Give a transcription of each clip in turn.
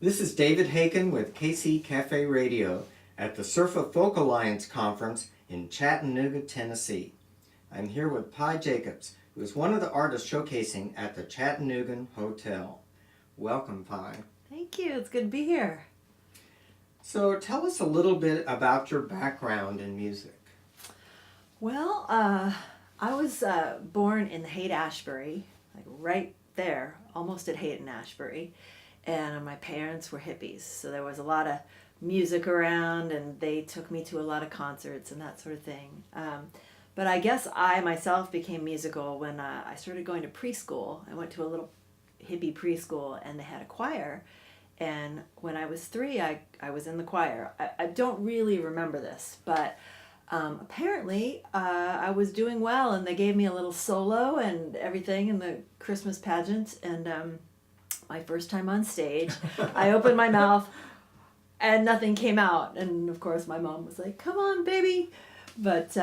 This is David Hakan with KC Cafe Radio at the SERFA Folk Alliance Conference in Chattanooga, Tennessee. I'm here with Pi Jacobs, who is one of the artists showcasing at the Chattanooga Hotel. Welcome, Pi. Thank you. It's good to be here. So tell us a little bit about your background in music. Well, I was born in Haight-Ashbury, like right there, almost at Haight and Ashbury. And my parents were hippies, so there was a lot of music around, and they took me to a lot of concerts and that sort of thing. But I guess I myself became musical when I started going to preschool. I went to a little hippie preschool, and they had a choir. And when I was 3, I was in the choir. I don't really remember this, but apparently I was doing well, and they gave me a little solo and everything in the Christmas pageant. And my first time on stage, I opened my mouth and nothing came out. And of course my mom was like, "Come on, baby." But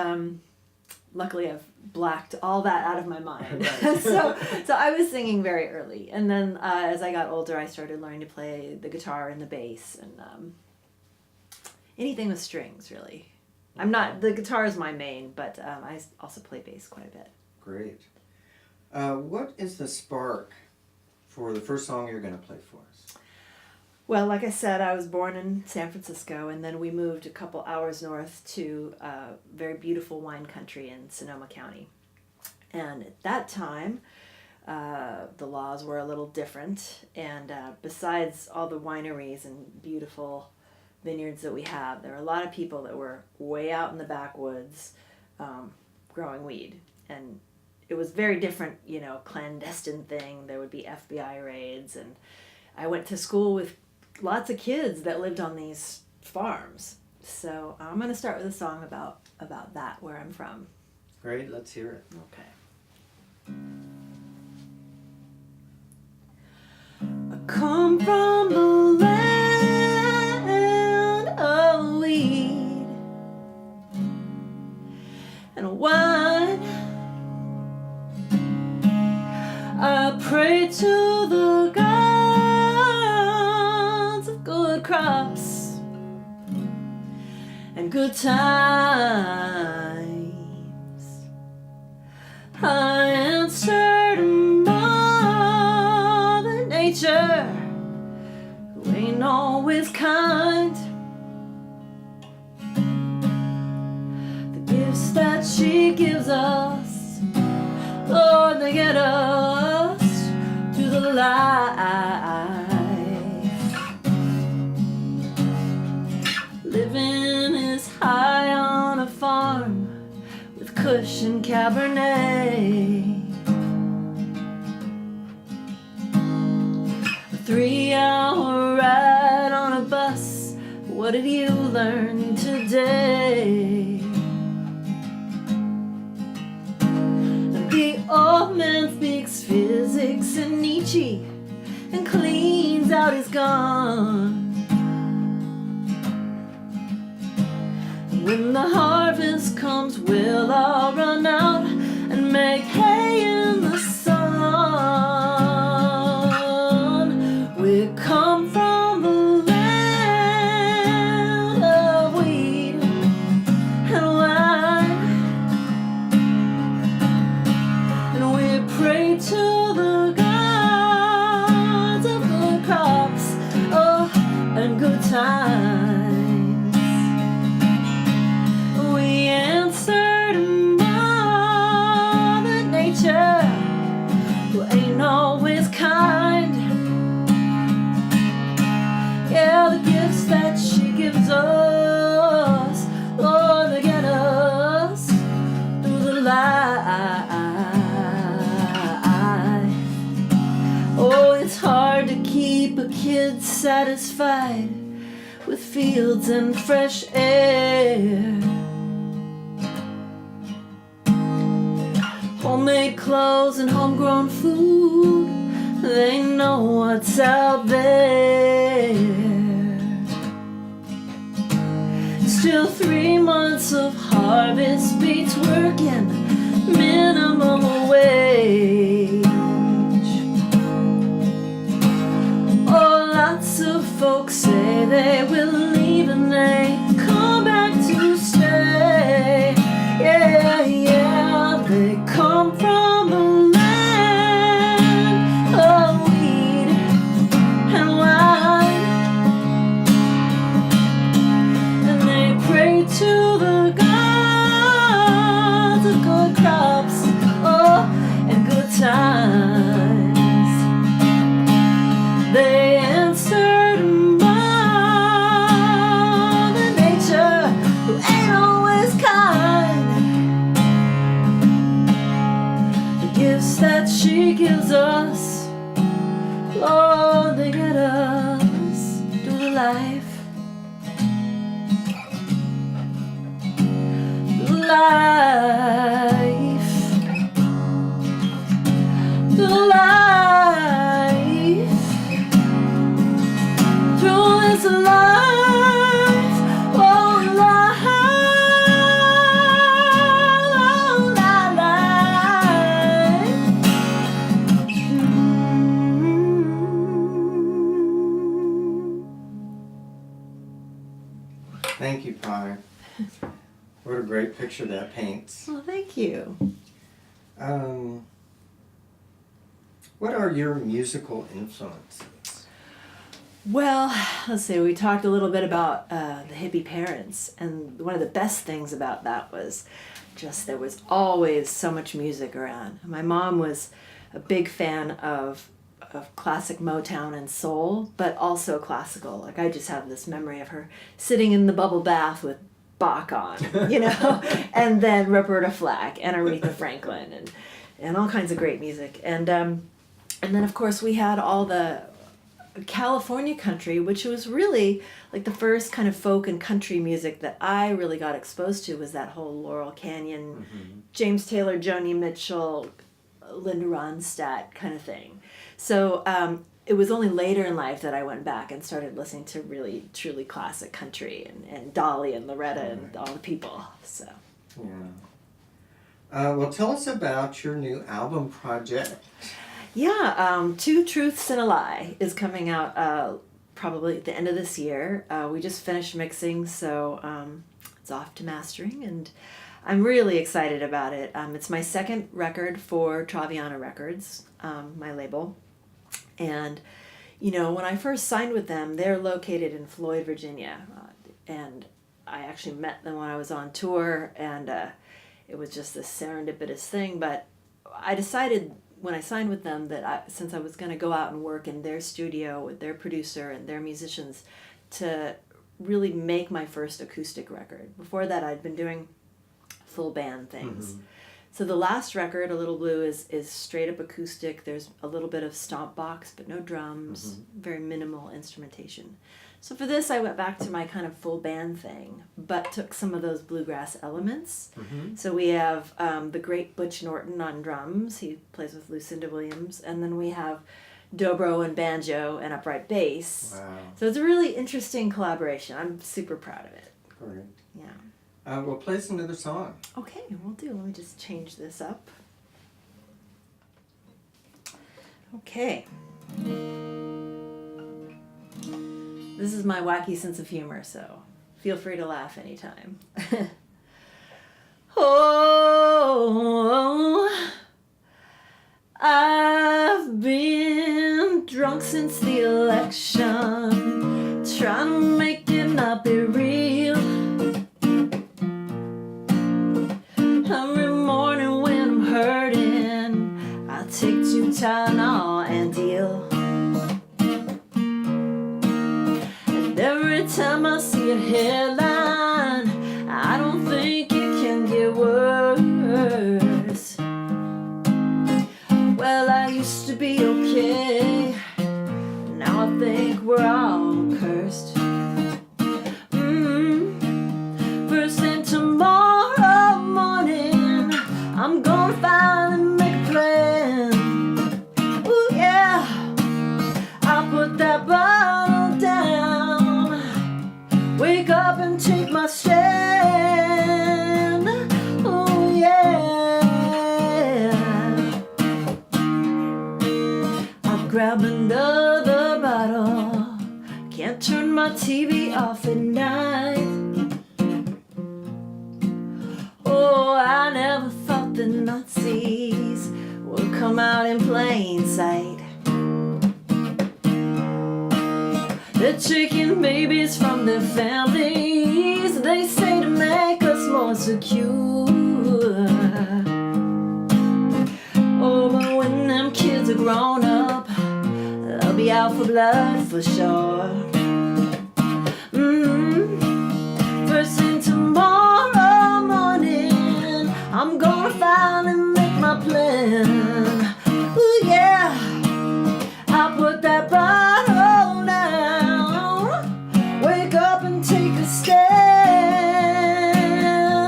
luckily I've blacked all that out of my mind. so I was singing very early. And then as I got older, I started learning to play the guitar and the bass and anything with strings, really. The guitar is my main, but I also play bass quite a bit. Great. What is the spark for the first song you're going to play for us? Well, like I said, I was born in San Francisco, and then we moved a couple hours north to very beautiful wine country in Sonoma County. And at that time, the laws were a little different, and besides all the wineries and beautiful vineyards that we have, there were a lot of people that were way out in the backwoods growing weed. And it was very different, clandestine thing. There would be FBI raids, and I went to school with lots of kids that lived on these farms. So I'm going to start with a song about that, where I'm from. Great, let's hear it. Okay. I come from the land of weed and wine. I pray to the gods of good crops and good times. I answer to Mother Nature, who ain't always kind. The gifts that she gives us, Lord, they get us to the life. Living is high on a farm with Kush and Cabernet. A 3-hour ride on a bus. What did you learn today? The old man speaks physics and Nietzsche and cleans out his gun. When the harvest comes, we'll all run out and make hay in the sun. We come from the land of weed and wine, and we pray to the gods of good crops, and good times. We answer to Mother Nature, who ain't always kind. Yeah, the gifts that she gives us, Lord, they get us through the life. Oh, it's hard to keep a kid satisfied with fields and fresh air. Homemade clothes and homegrown food, they know what's out there. Still 3 months of harvest beats working minimum wage. Oh, lots of folks say they will leave and they come back to stay. Yeah, yeah, they come from the land of wheat and wine, and they pray to the gods of good crops, oh, and good times. They answered Mother Nature, who ain't always kind. The gifts that she gives us, Lord, they get us through life. Through life. Through life. Through this life, oh life, oh life. Thank you, Pi. What a great picture that paints. Well, thank you. What are your musical influences? Well, let's see, we talked a little bit about the hippie parents, and one of the best things about that was just there was always so much music around. My mom was a big fan of classic Motown and soul, but also classical. Like, I just have this memory of her sitting in the bubble bath with Bach on, you know, and then Roberta Flack and Aretha Franklin and all kinds of great music. And then, of course, we had all the California country, which was really like the first kind of folk and country music that I really got exposed to, was that whole Laurel Canyon, James Taylor, Joni Mitchell, Linda Ronstadt kind of thing. So it was only later in life that I went back and started listening to really truly classic country and Dolly and Loretta and all the people. So yeah. Well, tell us about your new album project. Yeah, Two Truths and a Lie is coming out probably at the end of this year. We just finished mixing, so it's off to mastering, and I'm really excited about it. It's my second record for Traviana Records, my label. And, you know, when I first signed with them, they're located in Floyd, Virginia. And I actually met them when I was on tour, and it was just this serendipitous thing. But I decided when I signed with them that since I was going to go out and work in their studio with their producer and their musicians, to really make my first acoustic record. Before that, I'd been doing full band things. So the last record, A Little Blue, is straight up acoustic. There's a little bit of stomp box, but no drums, very minimal instrumentation. So for this, I went back to my kind of full band thing, but took some of those bluegrass elements. So we have the great Butch Norton on drums. He plays with Lucinda Williams. And then we have dobro and banjo and upright bass. Wow. So it's a really interesting collaboration. I'm super proud of it. Great. Yeah. We'll play us another song. Okay, we'll do. Let me just change this up. Okay. This is my wacky sense of humor, so feel free to laugh anytime. Oh, I've been drunk since the election, trying to make it not be real. Every morning when I'm hurting, I take 2 Tylenol and deal. And every time I see a headline, I don't think it can get worse. Well, I used to be okay, now I think we're all cursed. First thing tomorrow morning, I'm gonna finally make a plan. Ooh yeah, I'll put that bottle down, wake up and take my stand. Ooh yeah, I'll grab another bottle, can't my TV off at night. Oh, I never thought the Nazis would come out in plain sight. They're taking babies from their families, they say, to make us more secure. Oh, but when them kids are grown up, they'll be out for blood for sure. First thing tomorrow morning, I'm gonna finally make my plan. Ooh yeah, I'll put that bottle down, wake up and take a stand.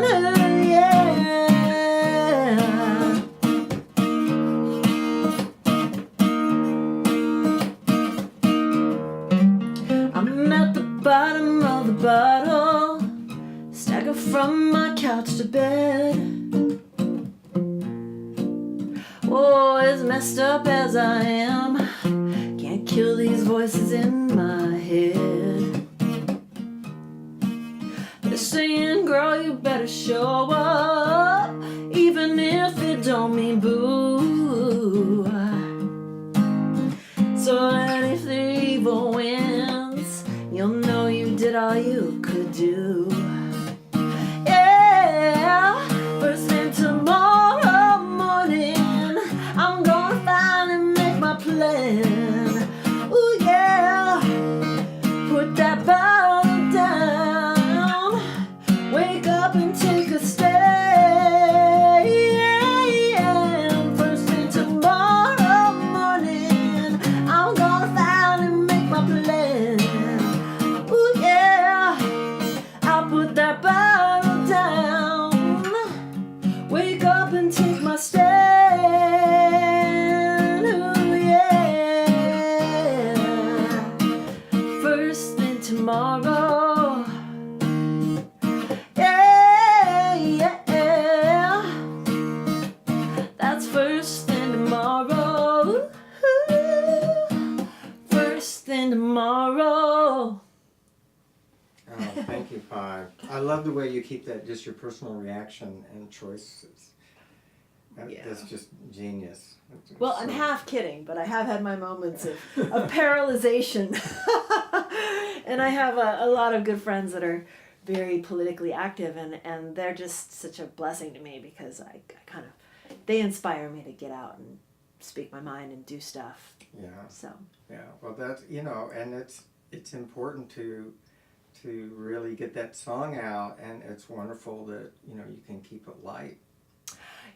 Ooh yeah. I'm at the bottom of the bottle, stagger from my couch to bed. Oh, as messed up as I am, can't kill these voices in my head. They're saying, girl, you better show up, even if it don't mean boo. So that if the evil wins, you'll know you did all you could do. Yeah, first thing tomorrow morning, I'm gonna finally make my plan. Ooh yeah, put that bottle down, wake up and take a stand. Yeah, first thing tomorrow morning, I'm gonna finally make my plan. Ooh yeah, I'll put that bottle down, wake up and take my stand. Ooh yeah, first thing tomorrow. Yeah, yeah, that's first thing tomorrow. Ooh, first thing tomorrow. Oh, thank you, Pi. I love the way you keep that just your personal reaction and choices. That's just genius. Well, I'm half kidding, but I have had my moments of paralyzation. And I have a lot of good friends that are very politically active, and they're just such a blessing to me because I kind of, they inspire me to get out and speak my mind and do stuff. Yeah. So. Yeah. Well, that's, and it's important to really get that song out, and it's wonderful that you can keep it light.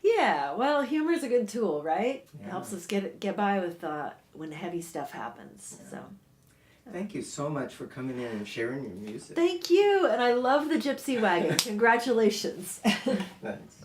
Yeah, well, humor is a good tool, right? Yeah. It helps us get by with when heavy stuff happens. Yeah. So. Thank you so much for coming in and sharing your music. Thank you, and I love the Gypsy Wagon. Congratulations. Thanks.